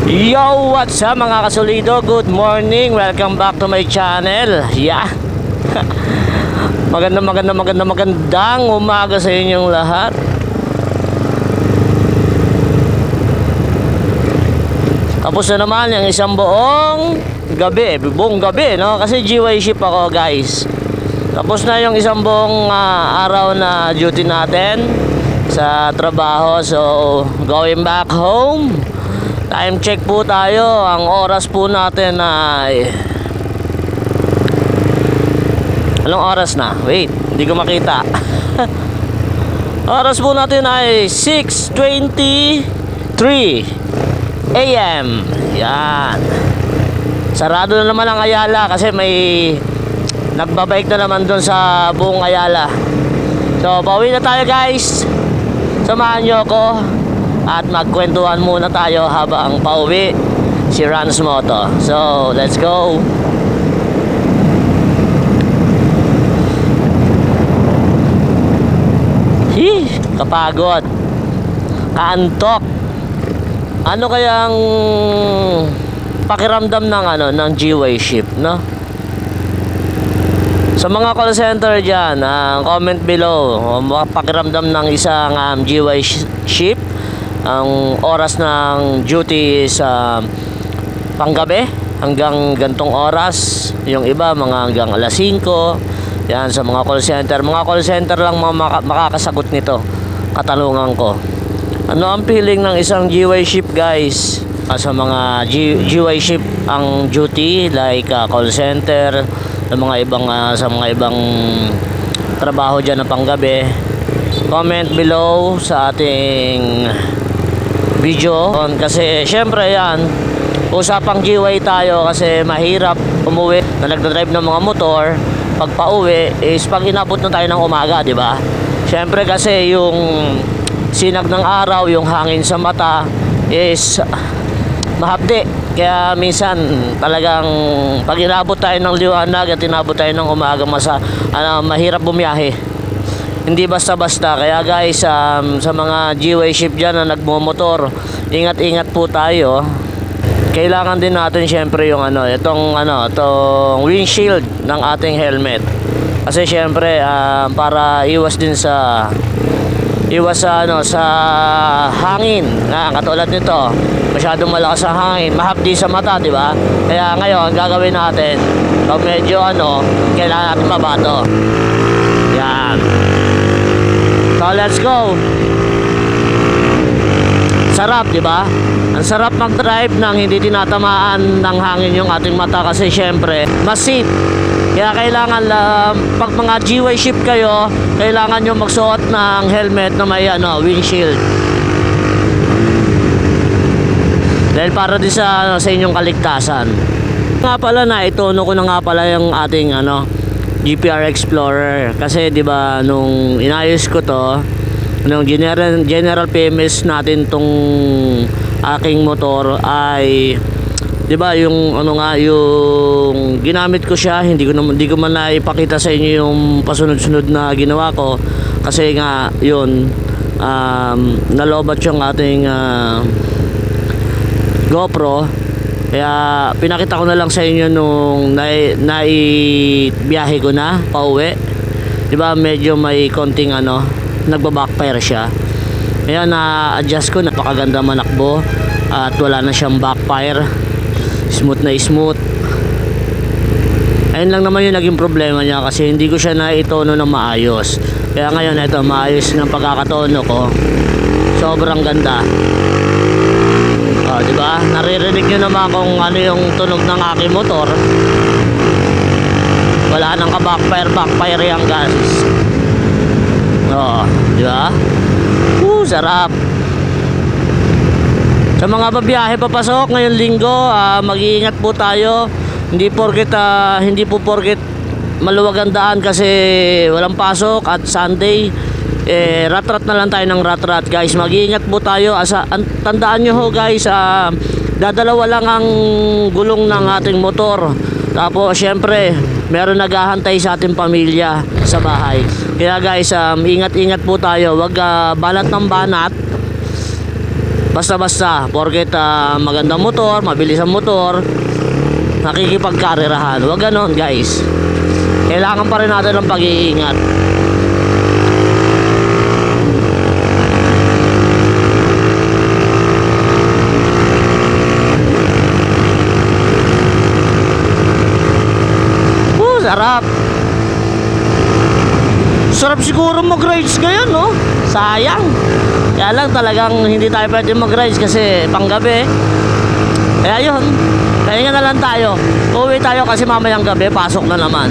Yo, what's up mga kasulido? Good morning, welcome back to my channel. Yeah. Magandang umaga sa inyong lahat. Tapos na naman yung isang buong gabi, no? Kasi GY ship ako, guys. Tapos na yung isang buong araw na duty natin sa trabaho. So, going back home. Time check po tayo. Ang oras po natin ay... Anong oras na? Wait, hindi ko makita. Oras po natin ay 6:23 AM. Yan. Sarado na naman ang Ayala kasi may nagbabike na naman doon sa buong Ayala. So, pauwi na tayo, guys. Samahan nyo ako at magkwentuhan muna tayo habang pauwi si Rans Moto. So, let's go. Kapagod, kaantok. Ano kayang pakiramdam ng GY ship, no? Sa mga call center dyan, comment below pakiramdam ng isang GY ship. Ang oras ng duty is panggabi hanggang gantong oras. Yung iba mga hanggang alas 5. Yan sa mga call center. Mga call center lang makakasagot nito katanungan ko. Ano ang feeling ng isang GY ship, guys? Sa mga GY ship ang duty like call center, sa mga ibang trabaho dyan na panggabi. Comment below sa ating video. Kasi syempre yan, usapang GY tayo kasi mahirap umuwi na nagdadrive ng mga motor. Pag pauwi is pag inabot na tayo ng umaga, di ba? Syempre kasi yung sinag ng araw, yung hangin sa mata is mahapdi. Kaya minsan talagang pag inabot tayo ng liwanag at inabot tayo ng umaga, mahirap bumiyahe. Hindi basta-basta. Kaya guys, sa mga GY ship dyan na nagmomotor, ingat-ingat po tayo. Kailangan din natin syempre yung itong windshield ng ating helmet. Kasi syempre para iwas sa hangin. Katulad nito, masyadong malakas ang hangin, mahapdi sa mata, di ba? Kaya ngayon gagawin natin, pag medyo kailangan natin mabato. Yan. So let's go. Sarap, di ba? Ang sarap mag-drive nang hindi tinatamaan ng hangin yung ating mata kasi syempre mas safe. Kaya kailangan pag mga GY ship kayo, kailangan nyo magsuot ng helmet na may windshield. Dahil para din sa inyong kaligtasan. Nga pala na itono ko na nga pala yung ating GPR Explorer kasi 'di ba nung inayos ko to nung general PMS natin tong aking motor ay 'di ba yung yung ginamit ko siya, hindi ko man naipakita sa inyo yung pasunod-sunod na ginawa ko kasi nga yun nalobat yung ating GoPro. Kaya pinakita ko na lang sa inyo nung naibiyahe ko na pauwi. 'Di ba medyo may konting nagba-backfire siya. Kaya na-adjust ko, napakaganda manakbo at wala na siyang backfire. Smooth na smooth. Ayun lang naman yung naging problema niya kasi hindi ko siya naitono ng maayos. Kaya ngayon ito, maayos ng pagkakatono ko. Sobrang ganda. Diba? Naririnig nyo naman kung ano yung tunog ng aking motor. Wala nang backfire yan, guys. Diba? Sarap. Sa mga babiyahe papasok ngayong linggo, mag-iingat po tayo. Hindi po porket maluwag ang daan kasi walang pasok at Sunday. Rat-rat na lang tayo ng rat-rat, guys. Mag-iingat po tayo. Tandaan nyo ho, guys, dadalawa lang ang gulong ng ating motor. Tapos syempre meron naghahantay sa ating pamilya sa bahay. Kaya guys, ingat-ingat po tayo. Wag banat ng banat. basta-basta, porket magandang motor, mabilis ang motor, nakikipagkarerahan. Huwag ganon guys. Kailangan pa rin natin ng pag-iingat. Sarap. Sarap siguro mag-rides ngayon, no? Sayang. Kaya lang talagang hindi tayo pwede mag-rides kasi panggabi. Kaya yun, kaya na lang tayo. Uwi tayo kasi mamayang gabi, pasok na naman.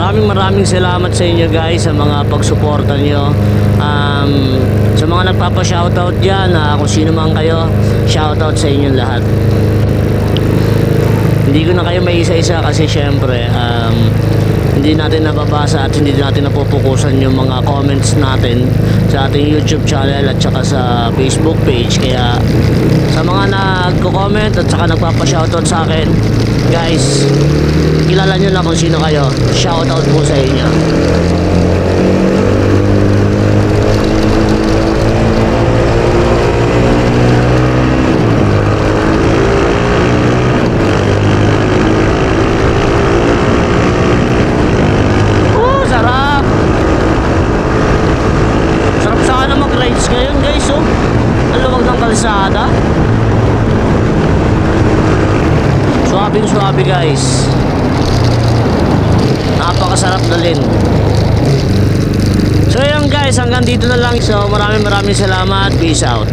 Maraming salamat sa inyo guys sa mga pagsuporta nyo. Sa mga nagpapa-shoutout dyan, kung sino man kayo, shoutout sa inyong lahat. Hindi ko na kayo may isa-isa kasi syempre hindi natin nababasa at hindi natin napupukusan yung mga comments natin sa ating YouTube channel at saka sa Facebook page. Kaya sa mga nagko-comment at saka nagpapa-shoutout sa akin, guys, kilala nyo na kung sino kayo. Shoutout po sa inyo. Suabe guys, napakasarap na rin. So yan guys, hanggang dito na lang. So maraming salamat. Peace out.